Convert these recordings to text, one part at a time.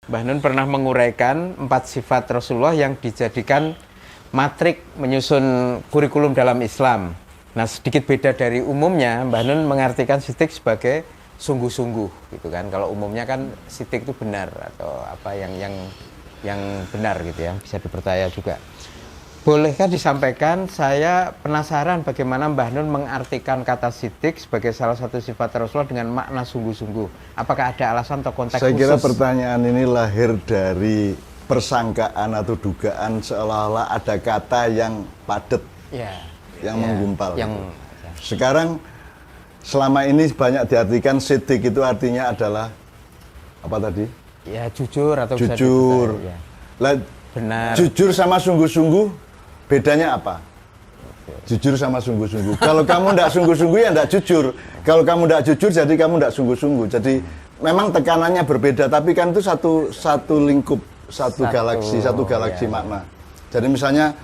Mbah Nun pernah menguraikan 4 sifat Rasulullah yang dijadikan matrik menyusun kurikulum dalam Islam. Nah, sedikit beda dari umumnya, Mbah Nun mengartikan sidik sebagai sungguh-sungguh gitu kan. Kalau umumnya kan sidik itu benar atau apa yang benar gitu ya, bisa dipercaya juga. Bolehkah disampaikan, saya penasaran bagaimana Mbah Nun mengartikan kata sidik sebagai salah satu sifat Rasulullah dengan makna sungguh-sungguh. Apakah ada alasan atau konteks Saya khusus? kira pertanyaan ini lahir dari persangkaan atau dugaan seolah-olah ada kata yang padat, yang menggumpal. Sekarang selama ini banyak diartikan sidik itu artinya adalah apa tadi? Ya jujur atau jujur. Bisa Lah, benar. Jujur sama sungguh-sungguh bedanya apa? Jujur sama sungguh-sungguh. Kalau kamu tidak sungguh-sungguh ya tidak jujur. Kalau kamu tidak jujur jadi kamu tidak sungguh-sungguh. Jadi memang tekanannya berbeda, tapi kan itu satu lingkup, satu galaksi makna. Jadi misalnya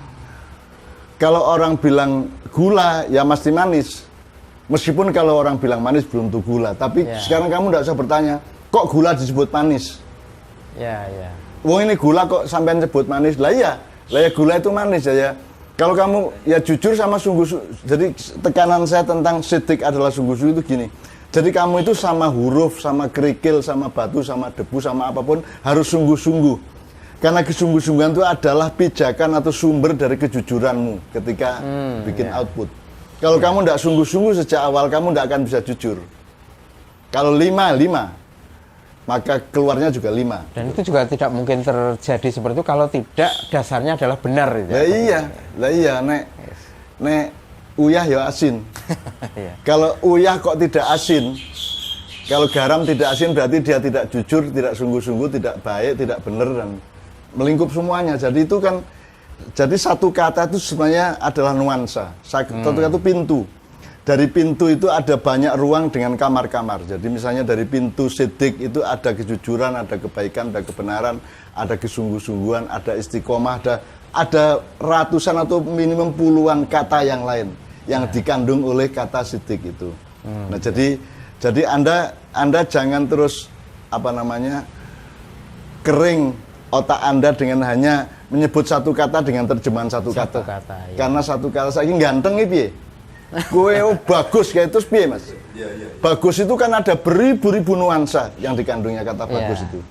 kalau orang bilang gula ya mesti manis. Meskipun kalau orang bilang manis belum tentu gula, tapi sekarang kamu tidak usah bertanya, kok gula disebut manis? Wong ini gula kok sampai sebut manis? Lah ya gula itu manis ya. Kalau kamu ya jujur sama sungguh-sungguh. Jadi tekanan saya tentang sidik adalah sungguh-sungguh itu gini. Jadi kamu itu sama huruf, sama kerikil, sama batu, sama debu, sama apapun harus sungguh-sungguh. Karena kesungguh-sungguhan itu adalah pijakan atau sumber dari kejujuranmu ketika bikin output. Kalau kamu tidak sungguh-sungguh sejak awal, kamu tidak akan bisa jujur. Kalau 5, maka keluarnya juga 5. Dan itu juga tidak mungkin terjadi seperti itu kalau tidak dasarnya adalah benar. Lah iya, nek uyah ya asin. Kalau uyah kok tidak asin, kalau garam tidak asin berarti dia tidak jujur, tidak sungguh-sungguh, tidak baik, tidak benar dan melingkup semuanya. Jadi itu kan, jadi satu kata itu sebenarnya adalah nuansa. Satu kata itu pintu. Dari pintu itu ada banyak ruang dengan kamar-kamar. Jadi misalnya dari pintu sidik itu ada kejujuran, ada kebaikan, ada kebenaran, ada kesungguh-sungguhan, ada istiqomah, ada ratusan atau minimum puluhan kata yang lain yang dikandung oleh kata sidik itu. Nah, jadi Anda jangan terus kering otak Anda dengan hanya menyebut satu kata dengan terjemahan satu kata. Karena satu kata saking ganteng piye? Gue bagus kayak itu piye Mas? Bagus itu kan ada beribu-ribu nuansa yang dikandungnya kata bagus itu.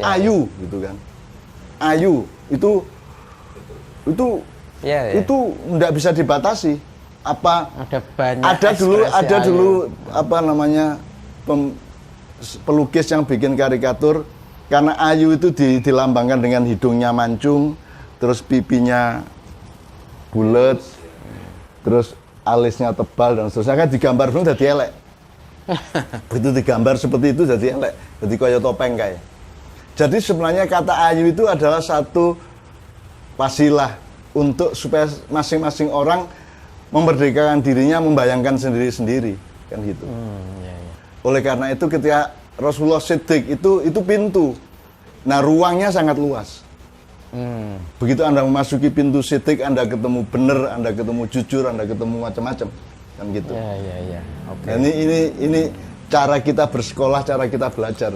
Ayu gitu kan. Ayu itu enggak bisa dibatasi. Ada dulu pelukis yang bikin karikatur karena ayu itu dilambangkan dengan hidungnya mancung, terus pipinya bulat, terus alisnya tebal dan seterusnya, kan digambar dulu jadi elek. Begitu digambar seperti itu jadi elek, jadi kaya topeng kayak. Jadi sebenarnya kata ayu itu adalah satu wasilah untuk supaya masing-masing orang memerdekakan dirinya, membayangkan sendiri-sendiri, kan gitu. Oleh karena itu ketika Rasulullah sidik itu pintu. Nah, ruangnya sangat luas. Begitu Anda memasuki pintu sidik, Anda ketemu benar, Anda ketemu jujur, Anda ketemu macam-macam, kan gitu. Nah, ini cara kita bersekolah, cara kita belajar.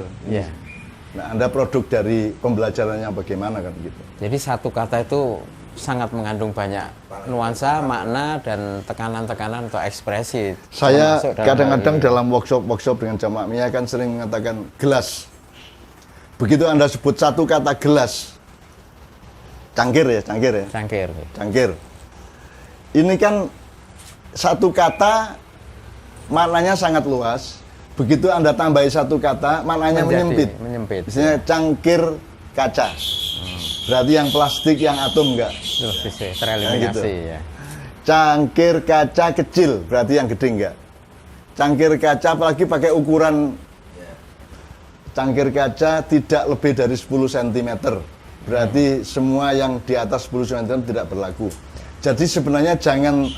Nah, Anda produk dari pembelajarannya bagaimana, kan gitu. Jadi satu kata itu sangat mengandung banyak nuansa, makna dan tekanan-tekanan atau ekspresi. Saya kadang-kadang dalam workshop dengan jamaah Mia kan sering mengatakan gelas. Begitu Anda sebut satu kata gelas, cangkir. Ini kan satu kata maknanya sangat luas. Begitu Anda tambahi satu kata maknanya menyempit. Misalnya cangkir kaca. Berarti yang plastik, yang atom enggak. Tereliminasi gitu. Cangkir kaca kecil, berarti yang gede enggak. Cangkir kaca apalagi pakai ukuran cangkir kaca tidak lebih dari 10 cm. Berarti semua yang di atas 10 cm tidak berlaku. Jadi sebenarnya jangan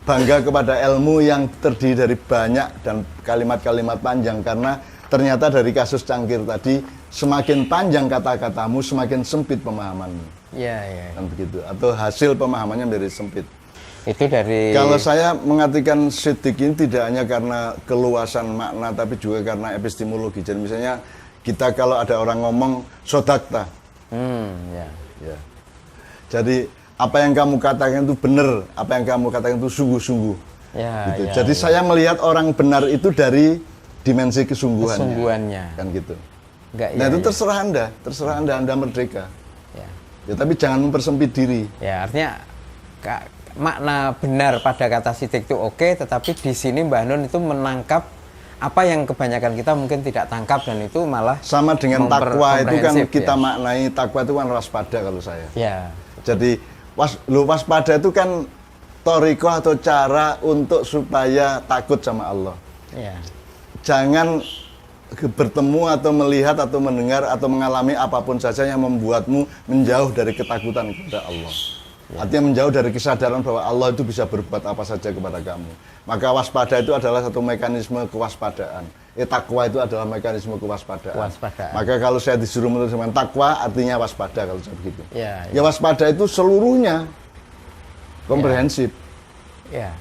bangga kepada ilmu yang terdiri dari banyak dan kalimat-kalimat panjang, karena ternyata dari kasus cangkir tadi semakin panjang kata-katamu semakin sempit pemahamanmu. Kan begitu. Atau hasil pemahamannya menjadi sempit. Itu dari. Kalau saya mengartikan sidik ini tidak hanya karena keluasan makna tapi juga karena epistemologi. Jadi misalnya Kita kalau ada orang ngomong sodakta, Ya. ya. Jadi apa yang kamu katakan itu benar, apa yang kamu katakan itu sungguh-sungguh. Ya, Gitu. ya, Jadi ya. saya melihat orang benar itu dari dimensi kesungguhannya. Kesungguhannya. Kan gitu. Enggak, Nah ya, itu ya. terserah Anda merdeka. Ya. Ya tapi jangan mempersempit diri. Ya, artinya makna benar pada kata sidik itu oke, tetapi di sini Mbah Nun itu menangkap apa yang kebanyakan kita mungkin tidak tangkap, dan itu malah Sama dengan takwa itu kan komprehensif, kita ya. maknai takwa itu kan waspada kalau saya. Ya. Jadi waspada itu kan toriko atau cara untuk supaya takut sama Allah. Ya. Jangan bertemu atau melihat atau mendengar atau mengalami apapun saja yang membuatmu menjauh dari ketakutan kepada Allah. Artinya menjauh dari kesadaran bahwa Allah itu bisa berbuat apa saja kepada kamu. Maka waspada itu adalah satu mekanisme kewaspadaan. Takwa itu adalah mekanisme kewaspadaan. Kewaspadaan. Maka kalau saya disuruh menerjemahkan takwa artinya waspada kalau saya begitu. Ya, Ya waspada itu seluruhnya komprehensif. Ya.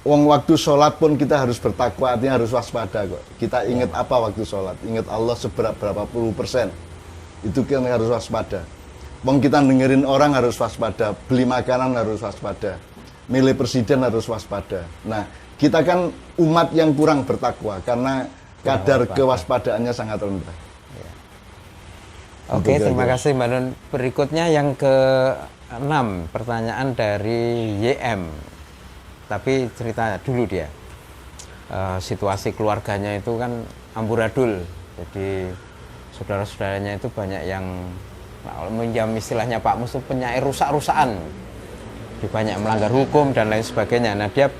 Wong waktu sholat pun kita harus bertakwa, artinya harus waspada kok. Kita ingat apa waktu sholat? Ingat Allah berapa puluh persen. Itu kan harus waspada. Wong kita dengerin orang harus waspada, beli makanan harus waspada, milih presiden harus waspada. Nah, kita kan umat yang kurang bertakwa karena kadar kewaspadaannya sangat rendah. Oke, Untuk terima gagal. kasih Mbak Nun. Berikutnya yang ke-6, pertanyaan dari YM. Tapi cerita dulu dia. Situasi keluarganya itu kan amburadul. Jadi saudara-saudaranya itu banyak yang minjam istilahnya Pak Mus itu penyair rusak-rusakan. Dia banyak melanggar hukum dan lain sebagainya. Nah, dia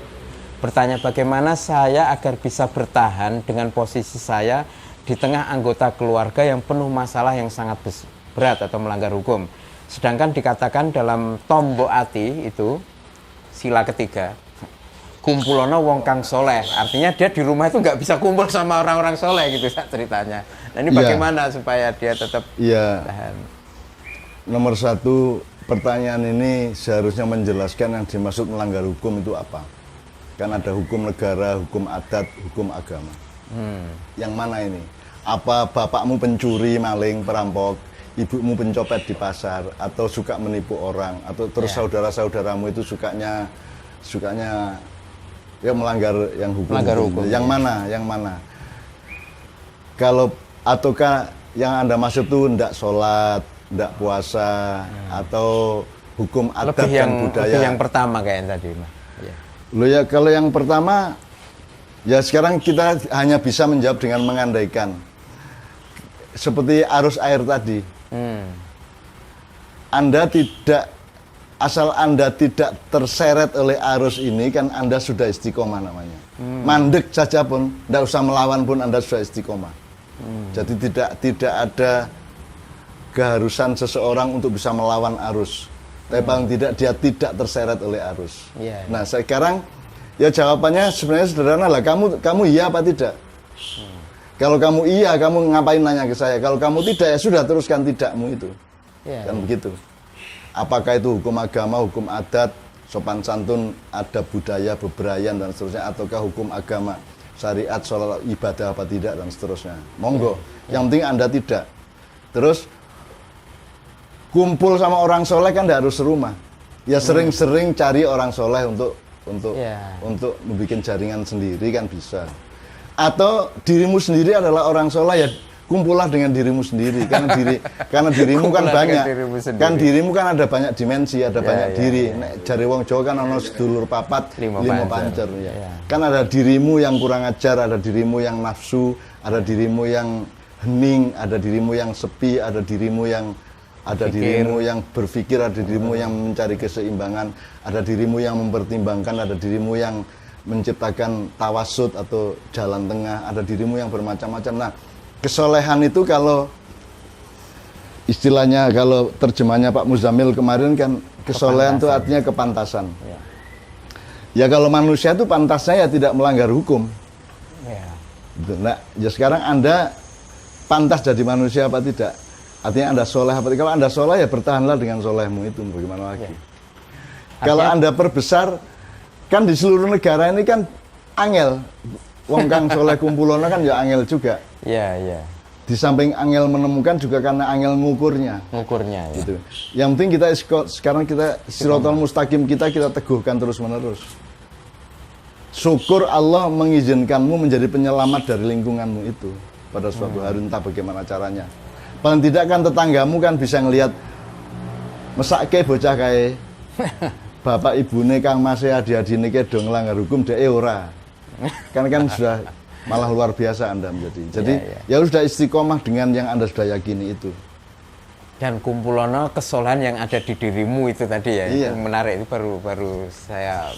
bertanya bagaimana saya agar bisa bertahan dengan posisi saya di tengah anggota keluarga yang penuh masalah yang sangat berat atau melanggar hukum. Sedangkan dikatakan dalam Tombo Ati itu sila ketiga, kumpulono wong kang soleh. Artinya dia di rumah itu nggak bisa kumpul sama orang-orang soleh gitu ceritanya. Nah ini Iya. bagaimana supaya dia tetap Iya. tahan? Nomor satu, pertanyaan ini seharusnya menjelaskan yang dimaksud melanggar hukum itu apa. Kan ada hukum negara, hukum adat, hukum agama. Yang mana ini? Apa bapakmu pencuri, maling, perampok, ibumu pencopet di pasar, atau suka menipu orang, atau terus Ya. saudara-saudaramu itu sukanya ya melanggar yang hukum. Melanggar hukum, Yang ya. mana? Yang mana? Kalau ataukah yang Anda maksud itu ndak sholat, ndak puasa, atau hukum adat Lebih dan budaya? lebih yang pertama kayak tadi, Mas. Ya. Loh ya, kalau yang pertama, ya sekarang kita hanya bisa menjawab dengan mengandaikan. Seperti arus air tadi. Asal Anda tidak terseret oleh arus ini, kan Anda sudah istiqomah namanya. Mandek saja pun, tidak usah melawan pun Anda sudah istiqomah. Jadi tidak ada keharusan seseorang untuk bisa melawan arus. Tapi paling tidak dia tidak terseret oleh arus. Iya, iya. Nah sekarang ya jawabannya sebenarnya sederhana lah. Kamu iya apa tidak? Kalau kamu iya, kamu ngapain nanya ke saya? Kalau kamu tidak, ya sudah teruskan tidakmu itu. Ya, Kan begitu. Apakah itu hukum agama, hukum adat, sopan santun, adab budaya, bebrayan dan seterusnya, ataukah hukum agama, syariat, sholat, ibadah apa tidak dan seterusnya. Monggo. Yang penting Anda tidak. Terus kumpul sama orang soleh kan tidak harus serumah. Ya sering-sering cari orang soleh untuk Ya. membuat jaringan sendiri kan bisa. Atau dirimu sendiri adalah orang soleh, ya kumpullah dengan dirimu sendiri karena dirimu kan Kumpullah banyak. dengan dirimu sendiri. Kan dirimu kan ada banyak dimensi, ada banyak ya, diri. ya. Nek jari wong Jawa kan ono sedulur papat, Lima lima pancer. pancer ya. Ya. Kan ada dirimu yang kurang ajar, ada dirimu yang nafsu, ada dirimu yang hening, ada dirimu yang sepi, ada dirimu yang berpikir, ada dirimu yang mencari keseimbangan, ada dirimu yang mempertimbangkan, ada dirimu yang menciptakan tawasud atau jalan tengah, ada dirimu yang bermacam-macam. Nah, kesolehan itu kalau istilahnya, kalau terjemahnya Pak Muzamil kemarin kan, kesolehan itu artinya kepantasan. Ya. Ya kalau manusia itu pantasnya ya tidak melanggar hukum. Ya. Nah, ya sekarang Anda pantas jadi manusia apa tidak? Artinya Anda soleh apa tidak? Kalau Anda soleh ya bertahanlah dengan solehmu itu, bagaimana lagi? Ya. Kalau Artinya- Anda perbesar, kan di seluruh negara ini kan angel. Wong kang soleh kumpulono kan ya angel juga. Iya, iya. Di samping angel menemukan juga karena angel ngukurnya. Ngukurnya ya. Gitu. Yang penting kita sekarang kita siratal mustaqim kita teguhkan terus-menerus. Syukur Allah mengizinkanmu menjadi penyelamat dari lingkunganmu itu pada suatu hari, entah bagaimana caranya. Paling tidak kan tetanggamu kan bisa ngelihat mesake bocah kae bapak ibune Kang Mas adi-adine ke do nglanggar hukum dhek ora. Kan sudah malah luar biasa Anda menjadi. Jadi ya sudah istiqomah dengan yang Anda sudah yakini itu. Dan kumpulono kesolehan yang ada di dirimu itu tadi ya, Iya. yang menarik itu baru saya.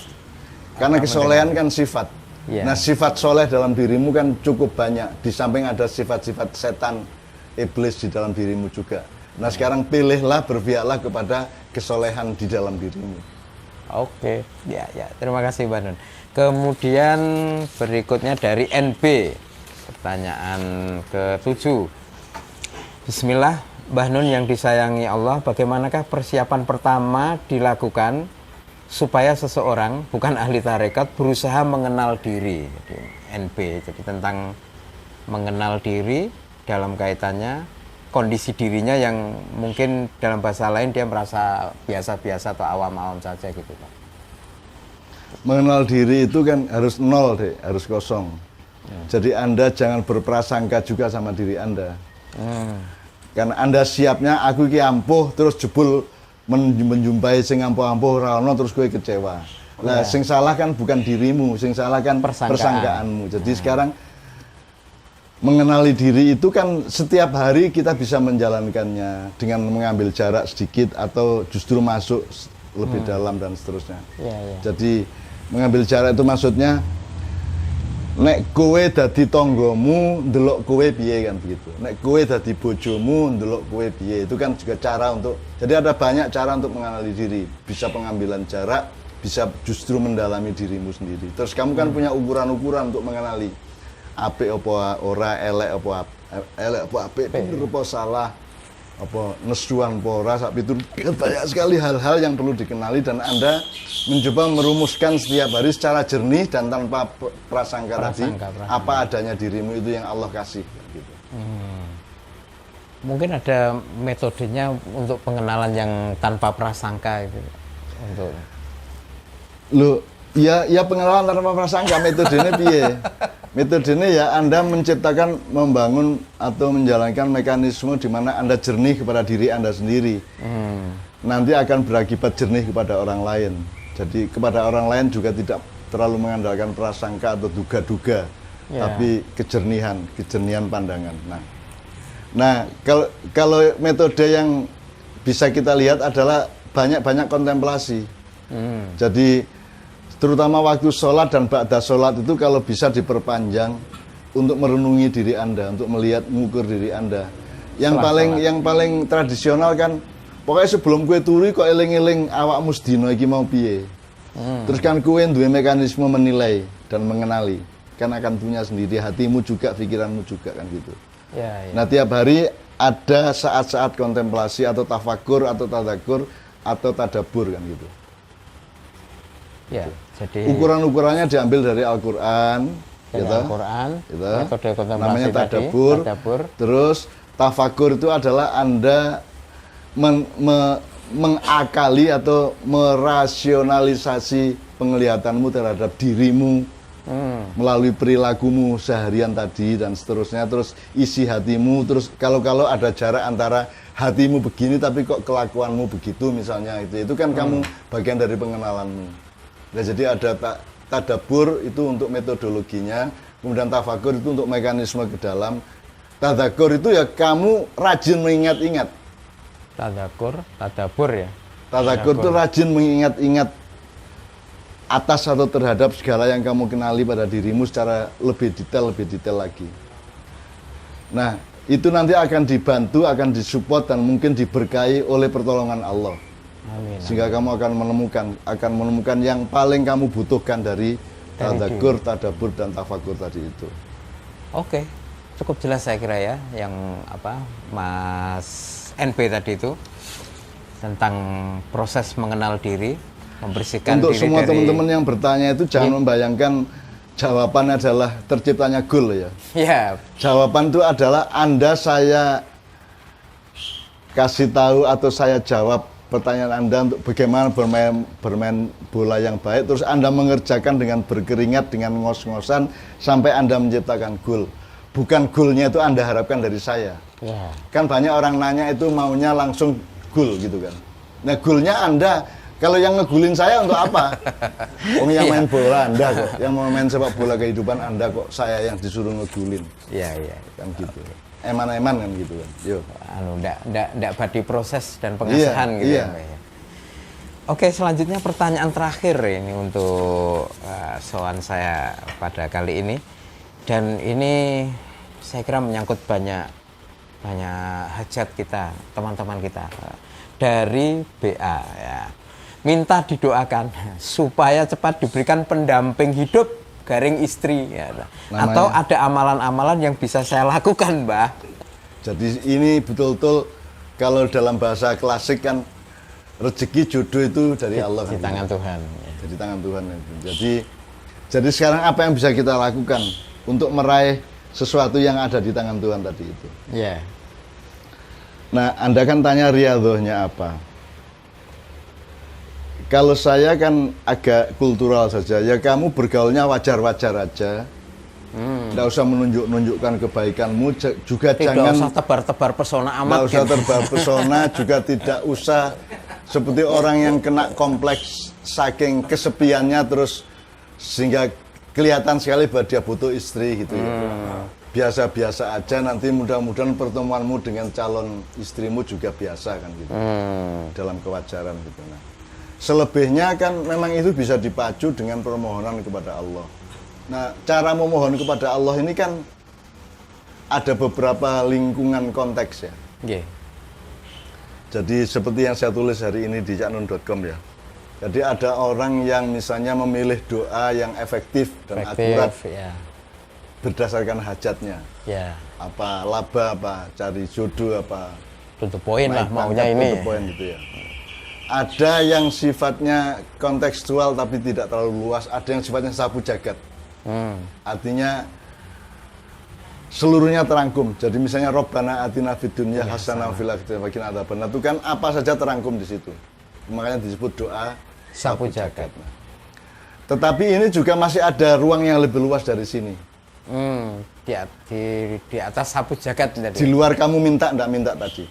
Karena kesolehan kan sifat. Iya. Nah sifat soleh dalam dirimu kan cukup banyak. Di samping ada sifat-sifat setan, iblis di dalam dirimu juga. Nah sekarang pilihlah, berpihaklah kepada kesolehan di dalam dirimu. Oke, ya, terima kasih Mbah Nun. Kemudian berikutnya dari NB, pertanyaan ke-7. Bismillah, Mbah Nun yang disayangi Allah, bagaimanakah persiapan pertama dilakukan supaya seseorang, bukan ahli tarekat, berusaha mengenal diri? Jadi, NB, jadi tentang mengenal diri dalam kaitannya kondisi dirinya yang mungkin dalam bahasa lain dia merasa biasa-biasa atau awam-awam saja gitu Pak. Mengenal diri itu kan harus nol deh, harus kosong. Jadi Anda jangan berprasangka juga sama diri Anda. Karena Anda siapnya aku ki ampuh terus jebul menjumpai sing ampuh-ampuh ora ono terus gue kecewa. Nah, sing salah kan bukan dirimu, sing salah kan persangkaanmu. Jadi sekarang mengenali diri itu kan setiap hari kita bisa menjalankannya dengan mengambil jarak sedikit atau justru masuk lebih dalam dan seterusnya. Jadi mengambil jarak itu maksudnya nek kowe dadi tanggamu ndelok kowe piye kan begitu. Nek kowe dadi bojomu ndelok kowe piye. Itu kan juga cara untuk, jadi ada banyak cara untuk mengenali diri. Bisa pengambilan jarak, bisa justru mendalami dirimu sendiri. Terus kamu kan punya ukuran-ukuran untuk mengenali apik apa ora, elek apa apik, bener apa salah, apa nesuan apa ora, sak pitur. Banyak sekali hal-hal yang perlu dikenali dan Anda mencoba merumuskan setiap hari secara jernih dan tanpa prasangka tadi apa adanya dirimu itu yang Allah kasih gitu. Mungkin ada metodenya untuk pengenalan yang tanpa prasangka itu untuk ya pengenalan tanpa prasangka metodenya piye? Metodenya ya Anda menciptakan, membangun atau menjalankan mekanisme di mana Anda jernih kepada diri Anda sendiri. Nanti akan berakibat jernih kepada orang lain. Jadi kepada orang lain juga tidak terlalu mengandalkan prasangka atau duga-duga, tapi kejernihan pandangan. Nah kalau metode yang bisa kita lihat adalah banyak kontemplasi. Jadi terutama waktu sholat dan ba'da sholat itu kalau bisa diperpanjang untuk merenungi diri Anda, untuk melihat, mengukur diri Anda. Yang paling tradisional kan pokoknya sebelum kue turu kok eling-eling awakmu sedina iki mau piye. Terus kan kue duwe mekanisme menilai dan mengenali. Kan akan punya sendiri hatimu juga, pikiranmu juga kan gitu. Nah tiap hari ada saat-saat kontemplasi atau tafakur atau tadakur atau tadabur kan gitu. Jadi ukuran-ukurannya diambil dari Al-Quran, gitu. Metode kontemplasi namanya tadabur. Terus tafakur itu adalah Anda mengakali atau merasionalisasi penglihatanmu terhadap dirimu melalui perilakumu seharian tadi dan seterusnya. Terus isi hatimu, terus kalau ada jarak antara hatimu begini tapi kok kelakuanmu begitu misalnya, itu kan kamu bagian dari pengenalanmu. Nah, jadi ada tadabur itu untuk metodologinya, kemudian tafakur itu untuk mekanisme ke dalam. Tadakur itu ya kamu rajin mengingat-ingat. Tadabur ya. Tadakur itu rajin mengingat-ingat atas atau terhadap segala yang kamu kenali pada dirimu secara lebih detail lagi. Nah, itu nanti akan dibantu, akan disupport dan mungkin diberkahi oleh pertolongan Allah. Amin. Sehingga kamu akan menemukan yang paling kamu butuhkan dari tadakur, tadabur dan tafakur tadi itu. Oke, cukup jelas saya kira ya, yang Mas NP tadi itu tentang proses mengenal diri, membersihkan untuk diri semua dari... teman-teman yang bertanya itu jangan membayangkan Jawaban adalah terciptanya goal ya. Ya, Jawaban itu adalah Anda saya kasih tahu atau saya jawab pertanyaan Anda untuk bagaimana bermain bola yang baik, terus Anda mengerjakan dengan berkeringat, dengan ngos-ngosan sampai Anda menciptakan gol. Bukan golnya itu Anda harapkan dari saya. ya. Kan banyak orang nanya itu maunya langsung gol gitu kan. Nah golnya Anda, kalau yang ngegulin saya untuk apa? Wong yang main bola Anda kok, yang mau main sepak bola kehidupan Anda kok, saya yang disuruh ngegulin. Iya, iya. Kan gitu. Eman-eman kan gitu kan. Yo. Ndak badi proses dan pengasahan Iya, gitu iya. ya, Mbak, ya. Oke, selanjutnya pertanyaan terakhir ini untuk soal saya pada kali ini. Dan ini saya kira menyangkut banyak hajat kita, teman-teman kita. Dari BA ya. Minta didoakan supaya cepat diberikan pendamping hidup garing istri ya. Atau ada amalan-amalan yang bisa saya lakukan, Mbah. Jadi ini betul-betul kalau dalam bahasa klasik kan rezeki jodoh itu dari Allah Di kan. tangan Tuhan ya. Dari tangan Tuhan itu. Jadi sekarang apa yang bisa kita lakukan untuk meraih sesuatu yang ada di tangan Tuhan tadi itu? Ya. Nah, Anda kan tanya riyadhahnya apa? Kalau saya kan agak kultural saja, ya kamu bergaulnya wajar-wajar aja. Nggak usah menunjukkan kebaikanmu, juga Tidak jangan usah tebar-tebar pesona amat. nggak usah gitu. terbawa pesona, juga tidak usah seperti orang yang kena kompleks saking kesepiannya terus sehingga kelihatan sekali bahwa dia butuh istri gitu ya. Biasa-biasa aja, nanti mudah-mudahan pertemuanmu dengan calon istrimu juga biasa kan gitu. Dalam kewajaran gitu. Nah, selebihnya kan memang itu bisa dipacu dengan permohonan kepada Allah. Nah, cara memohon kepada Allah ini kan ada beberapa lingkungan konteks ya. Nggih. Jadi seperti yang saya tulis hari ini di caknun.com ya. Jadi ada orang yang misalnya memilih doa yang efektif dan akurat ya. berdasarkan hajatnya. Ya. Apa laba apa, cari jodoh apa. Tutup poin lah naik maunya pangkat, ini. tutup poin gitu ya. Ada yang sifatnya kontekstual tapi tidak terlalu luas, ada yang sifatnya sapu jagat. Artinya seluruhnya terangkum. Jadi misalnya Rabbana atina fid dunya hasanah wa fil akhirati wa qina adzabannar. Itu kan apa saja terangkum di situ. Makanya disebut doa Sapu jagat. Nah, tetapi ini juga masih ada ruang yang lebih luas dari sini. Di atas sapu jagat Di tadi. luar kamu minta, enggak minta tadi.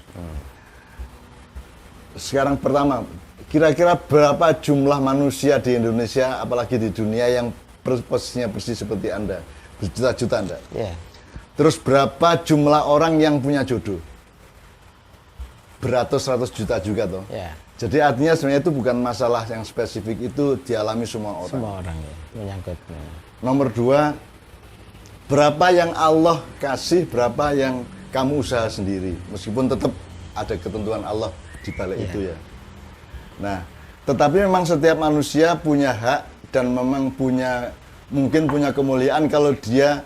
Sekarang pertama, kira-kira berapa jumlah manusia di Indonesia, apalagi di dunia yang posisinya persis seperti Anda? Berjuta-juta Anda. Ya. Terus berapa jumlah orang yang punya jodoh? Beratus-ratus juta juga toh. Ya. Jadi artinya sebenarnya itu bukan masalah yang spesifik, itu dialami semua orang. Semua orang ya menyangkut. Nomor dua, berapa yang Allah kasih, berapa yang kamu usaha sendiri. Meskipun tetap ada ketentuan Allah di balik itu ya. Nah, tetapi memang setiap manusia punya hak dan memang mungkin punya kemuliaan kalau dia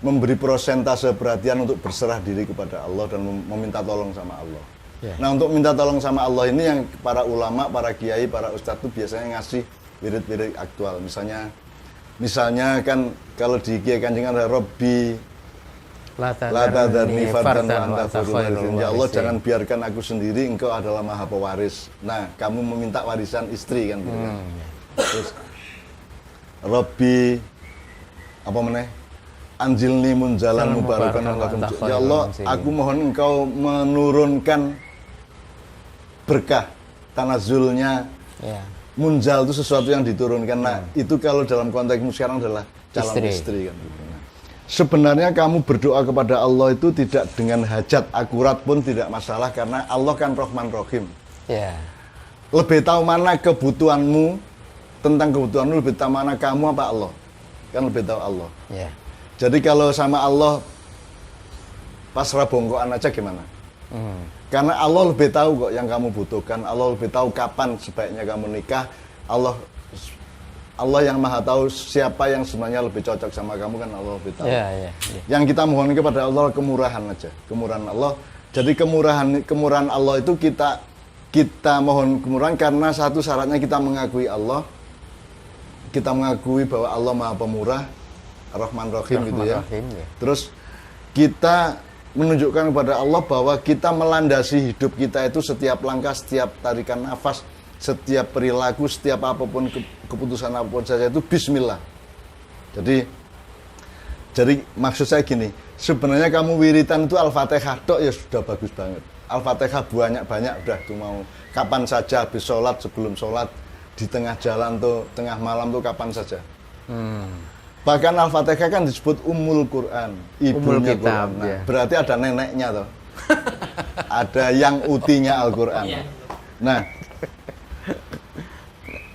memberi persentase perhatian untuk berserah diri kepada Allah dan meminta tolong sama Allah. Nah, untuk minta tolong sama Allah ini yang para ulama, para kiai, para ustadz itu biasanya ngasih wirid-wirid aktual. Misalnya kan kalau di Kiai Kanjeng ada Robbi Lata darni fardan wa anta khairul ya Allah, jangan biarkan aku sendiri, engkau adalah maha pewaris. Nah, kamu meminta warisan istri kan gitu kan. Terus Robbi apa meneh? Anjilni munjalan mubarakan ya Allah, aku mohon engkau menurunkan berkah tanazulnya. Munjal itu sesuatu yang diturunkan. Nah, itu kalau dalam konteksmu sekarang adalah calon istri kan. Nah, sebenarnya kamu berdoa kepada Allah itu tidak dengan hajat akurat pun tidak masalah, karena Allah kan Rahman Rahim. Lebih tahu mana kebutuhanmu, tentang kebutuhanmu lebih tahu mana kamu apa Allah. Kan lebih tahu Allah. Jadi kalau sama Allah pasrah bongkoan aja gimana? Karena Allah lebih tahu kok yang kamu butuhkan. Allah lebih tahu kapan sebaiknya kamu nikah. Allah yang maha tahu siapa yang sebenarnya lebih cocok sama kamu, kan Allah lebih tahu. Yang kita mohon kepada Allah kemurahan aja, kemurahan Allah. Jadi kemurahan Allah itu kita mohon kemurahan karena satu syaratnya kita mengakui Allah. Kita mengakui bahwa Allah maha pemurah. Rahman Rahim gitu ya. Rahim, ya. Terus kita menunjukkan kepada Allah bahwa kita melandasi hidup kita itu setiap langkah, setiap tarikan nafas, setiap perilaku, setiap apapun keputusan apapun saja itu Bismillah. Jadi maksud saya gini, sebenarnya kamu wiritan itu Al-Fatihah tok ya sudah bagus banget. Al-Fatihah banyak-banyak udah tuh mau kapan saja, habis sholat, sebelum sholat, di tengah jalan tuh, tengah malam tuh kapan saja. Bahkan Al-Fatihah kan disebut Ummul Quran, ibunya kitab, Quran. Nah, ya. berarti ada neneknya tuh. Ada yang utinya Al-Quran. Nah,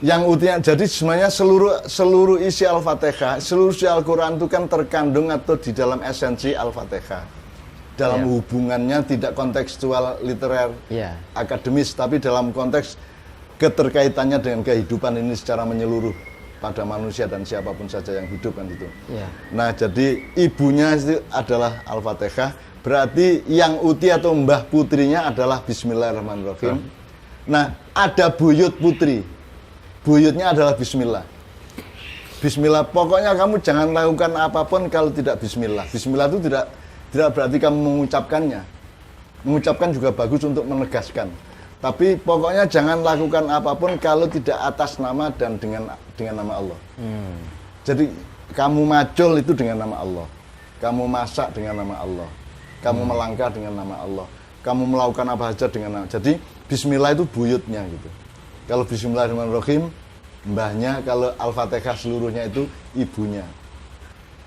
yang utinya, jadi sebenarnya seluruh isi Al-Fatihah, seluruh isi Al-Quran itu kan terkandung atau di dalam esensi Al-Fatihah. Dalam hubungannya tidak kontekstual literer, akademis, tapi dalam konteks keterkaitannya dengan kehidupan ini secara menyeluruh pada manusia dan siapapun saja yang hidup kan itu. Nah, jadi ibunya itu adalah Al-Fatihah, berarti yang uti atau mbah putrinya adalah Bismillahirrahmanirrahim. Nah, ada buyut putri. Buyutnya adalah Bismillah. Bismillah, pokoknya kamu jangan lakukan apapun kalau tidak Bismillah. Bismillah itu tidak berarti kamu mengucapkannya. Mengucapkan juga bagus untuk menegaskan. Tapi pokoknya jangan lakukan apapun kalau tidak atas nama dan dengan nama Allah. Jadi kamu macul itu dengan nama Allah. Kamu masak dengan nama Allah. Kamu melangkah dengan nama Allah. Kamu melakukan apa saja dengan nama. Jadi Bismillah itu buyutnya gitu. Kalau Bismillahirrahmanirrahim mbahnya, kalau Al-Fatihah seluruhnya itu ibunya.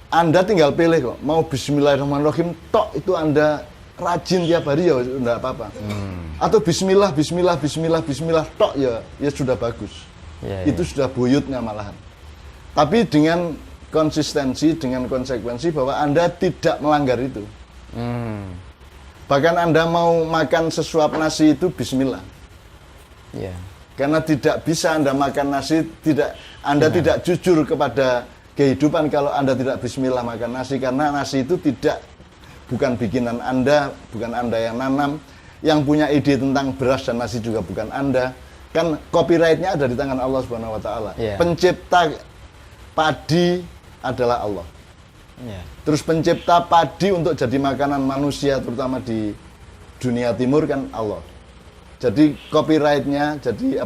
Anda tinggal pilih kok, mau Bismillahirrahmanirrahim tok itu Anda rajin tiap hari ya enggak apa-apa. Atau Bismillah tok ya sudah bagus. Itu sudah buyutnya malahan. Tapi dengan konsistensi, dengan konsekuensi bahwa Anda tidak melanggar itu. Bahkan Anda mau makan sesuap nasi itu Bismillah. Karena tidak bisa Anda makan nasi, Anda tidak jujur kepada kehidupan kalau Anda tidak Bismillah makan nasi, karena nasi itu bukan bikinan Anda, bukan Anda yang nanam, yang punya ide tentang beras dan nasi juga bukan Anda. Kan copyright-nya ada di tangan Allah Subhanahu wa taala. Pencipta padi adalah Allah. Terus pencipta padi untuk jadi makanan manusia terutama di dunia timur kan Allah. Jadi copyright-nya, jadi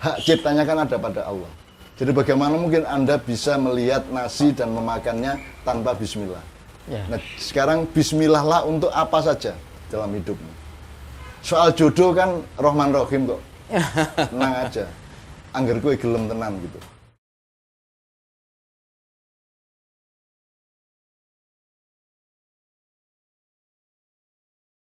hak ciptanya kan ada pada Allah. Jadi bagaimana mungkin Anda bisa melihat nasi dan memakannya tanpa Bismillah? Nah, sekarang Bismillah lah untuk apa saja dalam hidupmu. Soal jodoh kan Rahman Rahim kok. Tenang aja. Angger kowe gelem tenan gitu.